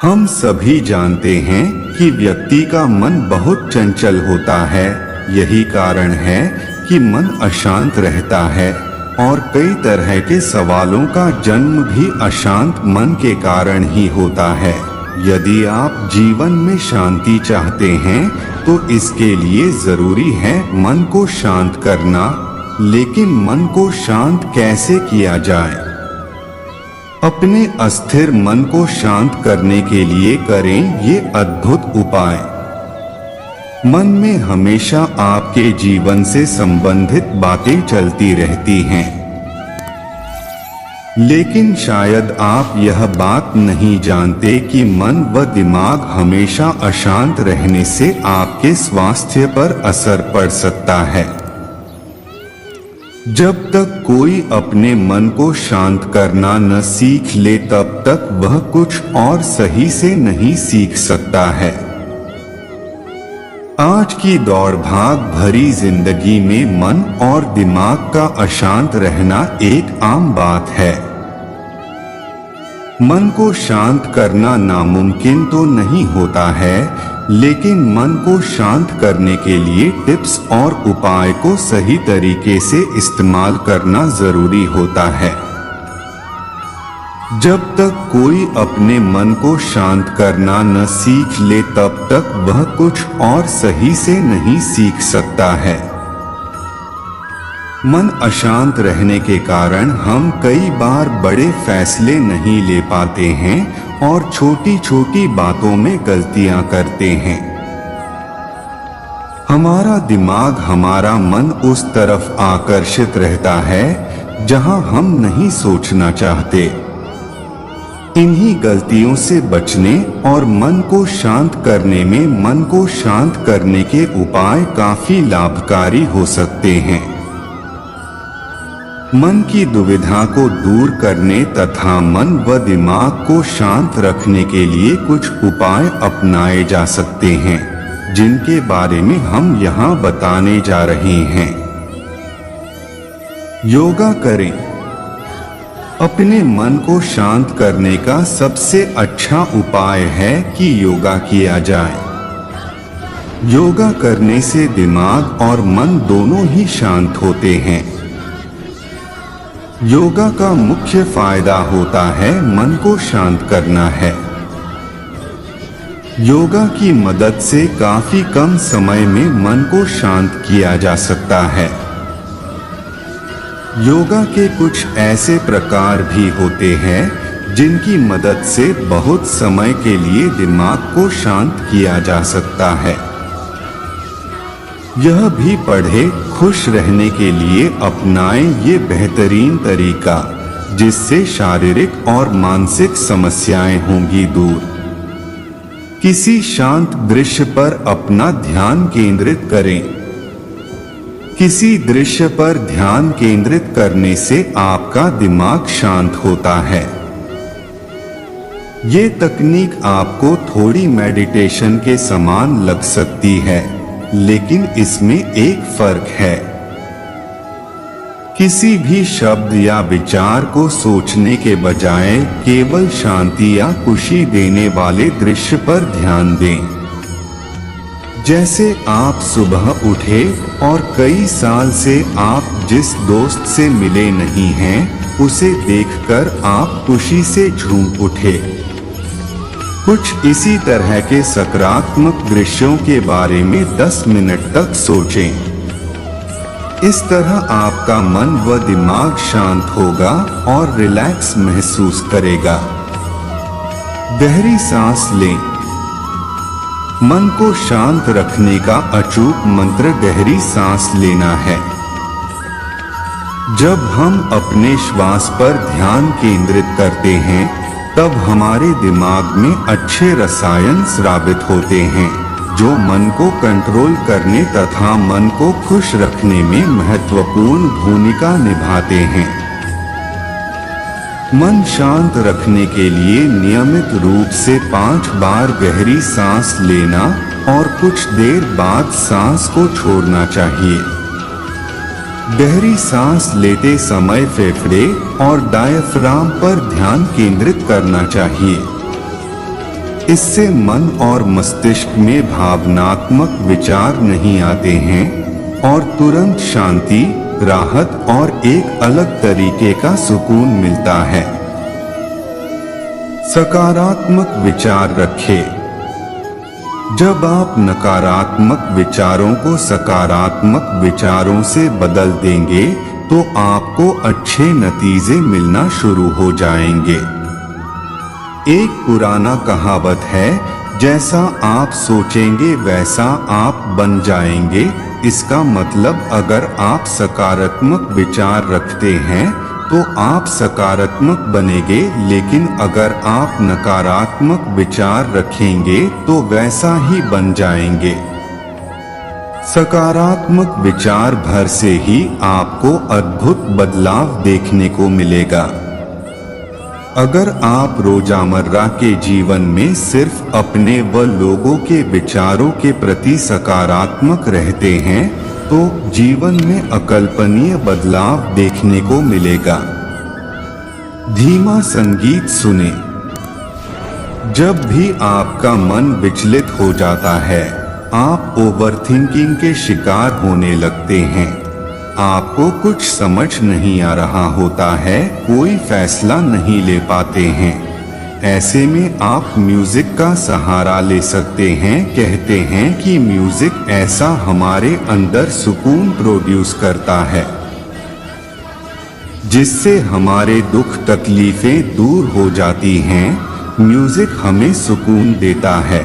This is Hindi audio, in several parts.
हम सभी जानते हैं कि व्यक्ति का मन बहुत चंचल होता है। यही कारण है कि मन अशांत रहता है और कई तरह के सवालों का जन्म भी अशांत मन के कारण ही होता है। यदि आप जीवन में शांति चाहते हैं तो इसके लिए जरूरी है मन को शांत करना। लेकिन मन को शांत कैसे किया जाए? अपने अस्थिर मन को शांत करने के लिए करें ये अद्भुत उपाय। मन में हमेशा आपके जीवन से संबंधित बातें चलती रहती हैं, लेकिन शायद आप यह बात नहीं जानते कि मन व दिमाग हमेशा अशांत रहने से आपके स्वास्थ्य पर असर पड़ सकता है। जब तक कोई अपने मन को शांत करना न सीख ले तब तक वह कुछ और सही से नहीं सीख सकता है। आज की दौड़ भाग भरी जिंदगी में मन और दिमाग का अशांत रहना एक आम बात है। मन को शांत करना नामुमकिन तो नहीं होता है, लेकिन मन को शांत करने के लिए टिप्स और उपाय को सही तरीके से इस्तेमाल करना जरूरी होता है। जब तक कोई अपने मन को शांत करना न सीख ले तब तक वह कुछ और सही से नहीं सीख सकता है। मन अशांत रहने के कारण हम कई बार बड़े फैसले नहीं ले पाते हैं और छोटी छोटी बातों में गलतियां करते हैं। हमारा दिमाग, हमारा मन उस तरफ आकर्षित रहता है जहां हम नहीं सोचना चाहते। इन्हीं गलतियों से बचने और मन को शांत करने में मन को शांत करने के उपाय काफी लाभकारी हो सकते हैं। मन की दुविधा को दूर करने तथा मन व दिमाग को शांत रखने के लिए कुछ उपाय अपनाए जा सकते हैं, जिनके बारे में हम यहाँ बताने जा रहे हैं। योगा करें। अपने मन को शांत करने का सबसे अच्छा उपाय है कि योगा किया जाए। योगा करने से दिमाग और मन दोनों ही शांत होते हैं। योगा का मुख्य फायदा होता है मन को शांत करना है। योगा की मदद से काफी कम समय में मन को शांत किया जा सकता है। योगा के कुछ ऐसे प्रकार भी होते हैं जिनकी मदद से बहुत समय के लिए दिमाग को शांत किया जा सकता है। यह भी पढ़े, खुश रहने के लिए अपनाएं ये बेहतरीन तरीका, जिससे शारीरिक और मानसिक समस्याएं होंगी दूर। किसी शांत दृश्य पर अपना ध्यान केंद्रित करें। किसी दृश्य पर ध्यान केंद्रित करने से आपका दिमाग शांत होता है। ये तकनीक आपको थोड़ी मेडिटेशन के समान लग सकती है, लेकिन इसमें एक फर्क है। किसी भी शब्द या विचार को सोचने के बजाय केवल शांति या खुशी देने वाले दृश्य पर ध्यान दें। जैसे आप सुबह उठे और कई साल से आप जिस दोस्त से मिले नहीं हैं, उसे देखकर आप खुशी से झूम उठे। कुछ इसी तरह के सकारात्मक दृश्यों के बारे में 10 मिनट तक सोचें। इस तरह आपका मन व दिमाग शांत होगा और रिलैक्स महसूस करेगा। गहरी सांस लें। मन को शांत रखने का अचूक मंत्र गहरी सांस लेना है। जब हम अपने श्वास पर ध्यान केंद्रित करते हैं, तब हमारे दिमाग में अच्छे रसायन स्रावित होते हैं, जो मन को कंट्रोल करने तथा मन को खुश रखने में महत्वपूर्ण भूमिका निभाते हैं। मन शांत रखने के लिए नियमित रूप से 5 बार गहरी सांस लेना और कुछ देर बाद सांस को छोड़ना चाहिए। गहरी सांस लेते समय फेफड़े और डायफ्राम पर ध्यान केंद्रित करना चाहिए। इससे मन और मस्तिष्क में भावनात्मक विचार नहीं आते हैं और तुरंत शांति, राहत और एक अलग तरीके का सुकून मिलता है। सकारात्मक विचार रखें। जब आप नकारात्मक विचारों को सकारात्मक विचारों से बदल देंगे तो आपको अच्छे नतीजे मिलना शुरू हो जाएंगे। एक पुराना कहावत है, जैसा आप सोचेंगे वैसा आप बन जाएंगे। इसका मतलब अगर आप सकारात्मक विचार रखते हैं तो आप सकारात्मक बनेंगे, लेकिन अगर आप नकारात्मक विचार रखेंगे तो वैसा ही बन जाएंगे। सकारात्मक विचार भर से ही आपको अद्भुत बदलाव देखने को मिलेगा। अगर आप रोजमर्रा के जीवन में सिर्फ अपने व लोगों के विचारों के प्रति सकारात्मक रहते हैं तो जीवन में अकल्पनीय बदलाव देखने को मिलेगा। धीमा संगीत सुने। जब भी आपका मन विचलित हो जाता है, आप ओवरथिंकिंग के शिकार होने लगते हैं। आपको कुछ समझ नहीं आ रहा होता है, कोई फैसला नहीं ले पाते हैं। ऐसे में आप म्यूजिक का सहारा ले सकते हैं। कहते हैं कि म्यूजिक ऐसा हमारे अंदर सुकून प्रोड्यूस करता है, जिससे हमारे दुख तकलीफें दूर हो जाती हैं। म्यूजिक हमें सुकून देता है,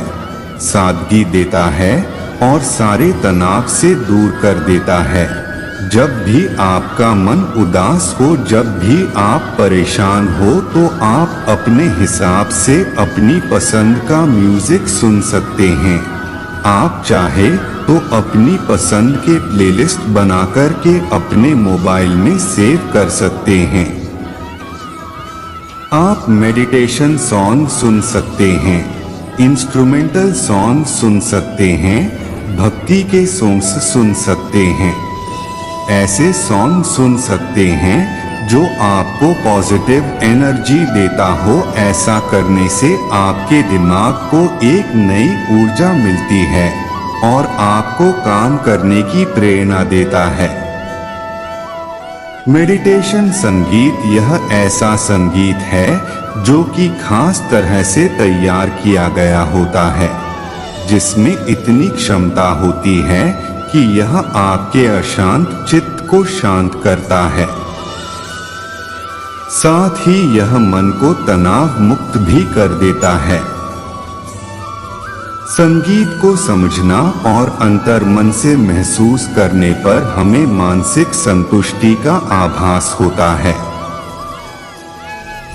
सादगी देता है और सारे तनाव से दूर कर देता है। जब भी आपका मन उदास हो, जब भी आप परेशान हो, तो आप अपने हिसाब से अपनी पसंद का म्यूजिक सुन सकते हैं। आप चाहे तो अपनी पसंद के प्लेलिस्ट बनाकर के अपने मोबाइल में सेव कर सकते हैं। आप मेडिटेशन सॉन्ग सुन सकते हैं, इंस्ट्रूमेंटल सॉन्ग सुन सकते हैं, भक्ति के सॉन्ग्स सुन सकते हैं। ऐसे सॉन्ग सुन सकते हैं जो आपको पॉजिटिव एनर्जी देता हो। ऐसा करने से आपके दिमाग को एक नई ऊर्जा मिलती है और आपको काम करने की प्रेरणा देता है। मेडिटेशन संगीत यह ऐसा संगीत है जो कि खास तरह से तैयार किया गया होता है, जिसमें इतनी क्षमता होती है कि यह आपके अशांत चित्त को शांत करता है। साथ ही यह मन को तनाव मुक्त भी कर देता है। संगीत को समझना और अंतर्मन से महसूस करने पर हमें मानसिक संतुष्टि का आभास होता है।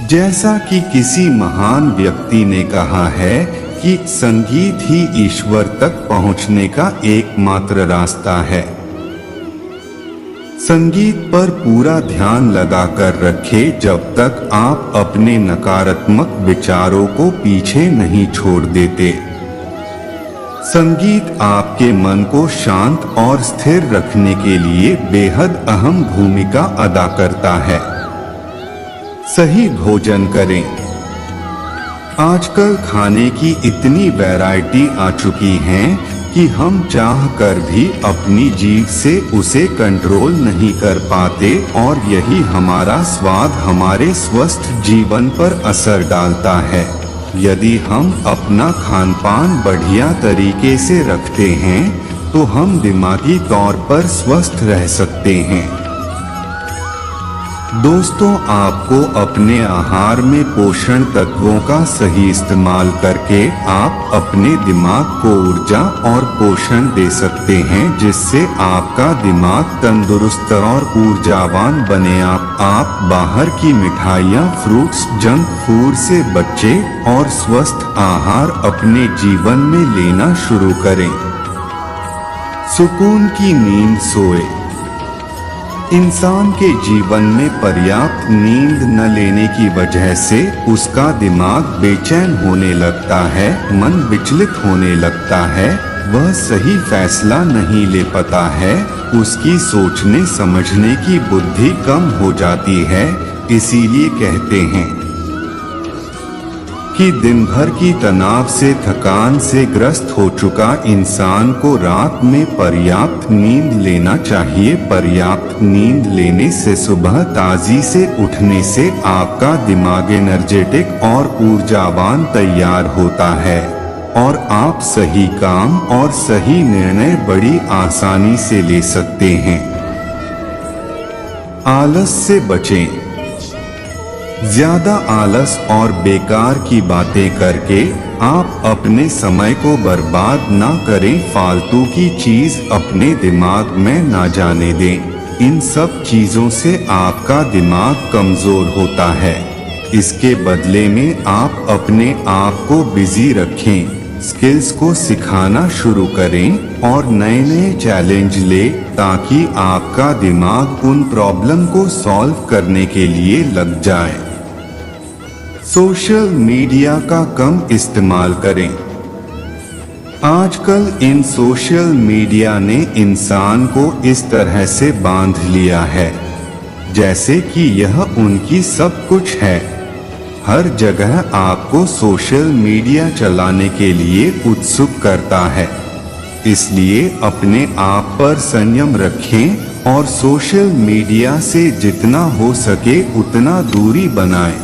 जैसा कि किसी महान व्यक्ति ने कहा है कि संगीत ही ईश्वर तक पहुंचने का एकमात्र रास्ता है। संगीत पर पूरा ध्यान लगाकर रखें जब तक आप अपने नकारात्मक विचारों को पीछे नहीं छोड़ देते। संगीत आपके मन को शांत और स्थिर रखने के लिए बेहद अहम भूमिका अदा करता है। सही भोजन करें। आजकल खाने की इतनी वैरायटी आ चुकी है कि हम चाह कर भी अपनी जीभ से उसे कंट्रोल नहीं कर पाते और यही हमारा स्वाद हमारे स्वस्थ जीवन पर असर डालता है। यदि हम अपना खानपान बढ़िया तरीके से रखते हैं तो हम दिमागी तौर पर स्वस्थ रह सकते हैं। दोस्तों, आपको अपने आहार में पोषण तत्वों का सही इस्तेमाल करके आप अपने दिमाग को ऊर्जा और पोषण दे सकते हैं, जिससे आपका दिमाग तंदुरुस्त और ऊर्जावान बने। आप बाहर की मिठाइयाँ, फ्रूट्स, जंक फूड से बचें और स्वस्थ आहार अपने जीवन में लेना शुरू करें। सुकून की नींद सोए। इंसान के जीवन में पर्याप्त नींद न लेने की वजह से उसका दिमाग बेचैन होने लगता है, मन विचलित होने लगता है, वह सही फैसला नहीं ले पाता है, उसकी सोचने समझने की बुद्धि कम हो जाती है। इसीलिए कहते हैं कि दिन भर की तनाव से थकान से ग्रस्त हो चुका इंसान को रात में पर्याप्त नींद लेना चाहिए। पर्याप्त नींद लेने से सुबह ताजी से उठने से आपका दिमाग एनर्जेटिक और ऊर्जावान तैयार होता है और आप सही काम और सही निर्णय बड़ी आसानी से ले सकते हैं। आलस से बचें। ज्यादा आलस और बेकार की बातें करके आप अपने समय को बर्बाद ना करें। फालतू की चीज अपने दिमाग में ना जाने दें। इन सब चीजों से आपका दिमाग कमजोर होता है। इसके बदले में आप अपने आप को बिजी रखें, स्किल्स को सिखाना शुरू करें और नए नए चैलेंज ले ताकि आपका दिमाग उन प्रॉब्लम को सॉल्व करने के लिए लग जाए। सोशल मीडिया का कम इस्तेमाल करें। आजकल इन सोशल मीडिया ने इंसान को इस तरह से बांध लिया है जैसे कि यह उनकी सब कुछ है। हर जगह आपको सोशल मीडिया चलाने के लिए उत्सुक करता है। इसलिए अपने आप पर संयम रखें और सोशल मीडिया से जितना हो सके उतना दूरी बनाएं।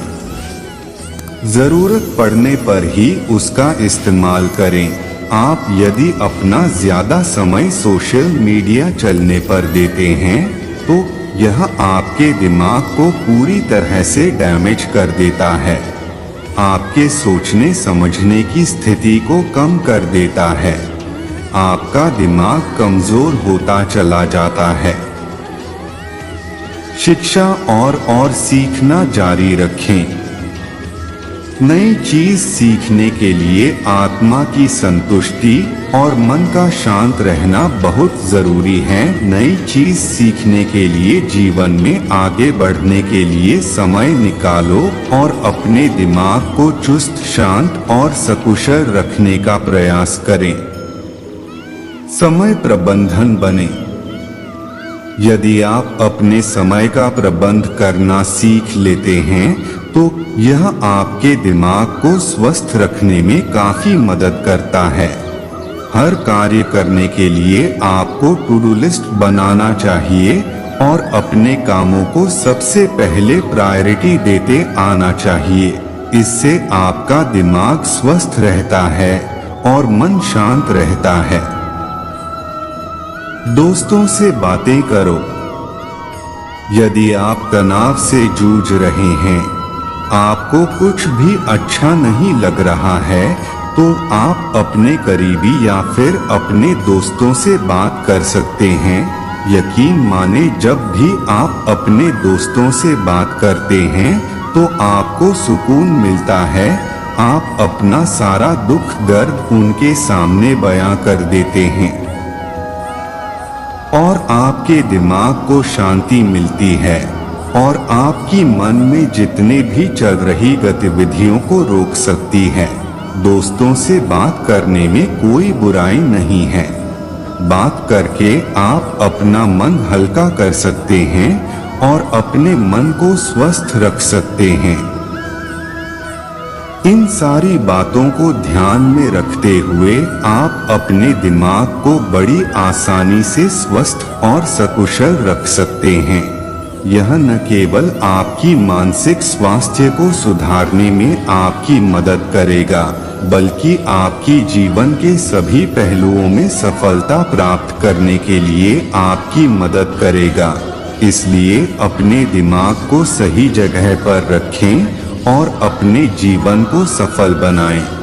जरूरत पड़ने पर ही उसका इस्तेमाल करें। आप यदि अपना ज्यादा समय सोशल मीडिया चलने पर देते हैं तो यह आपके दिमाग को पूरी तरह से डैमेज कर देता है, आपके सोचने समझने की स्थिति को कम कर देता है, आपका दिमाग कमजोर होता चला जाता है। शिक्षा और सीखना जारी रखें। नई चीज सीखने के लिए आत्मा की संतुष्टि और मन का शांत रहना बहुत जरूरी है। नई चीज सीखने के लिए जीवन में आगे बढ़ने के लिए समय निकालो और अपने दिमाग को चुस्त, शांत और सकुशल रखने का प्रयास करें। समय प्रबंधन बने। यदि आप अपने समय का प्रबंध करना सीख लेते हैं तो यह आपके दिमाग को स्वस्थ रखने में काफी मदद करता है। हर कार्य करने के लिए आपको टू डू लिस्ट बनाना चाहिए और अपने कामों को सबसे पहले प्रायोरिटी देते आना चाहिए। इससे आपका दिमाग स्वस्थ रहता है और मन शांत रहता है। दोस्तों से बातें करो। यदि आप तनाव से जूझ रहे हैं, आपको कुछ भी अच्छा नहीं लग रहा है तो आप अपने करीबी या फिर अपने दोस्तों से बात कर सकते हैं। यकीन माने जब भी आप अपने दोस्तों से बात करते हैं तो आपको सुकून मिलता है। आप अपना सारा दुख दर्द उनके सामने बयां कर देते हैं और आपके दिमाग को शांति मिलती है और आपकी मन में जितने भी चल रही गतिविधियों को रोक सकती है। दोस्तों से बात करने में कोई बुराई नहीं है। बात करके आप अपना मन हल्का कर सकते हैं और अपने मन को स्वस्थ रख सकते हैं। इन सारी बातों को ध्यान में रखते हुए आप अपने दिमाग को बड़ी आसानी से स्वस्थ और सकुशल रख सकते हैं। यह न केवल आपकी मानसिक स्वास्थ्य को सुधारने में आपकी मदद करेगा बल्कि आपकी जीवन के सभी पहलुओं में सफलता प्राप्त करने के लिए आपकी मदद करेगा। इसलिए अपने दिमाग को सही जगह पर रखें और अपने जीवन को सफल बनाएं।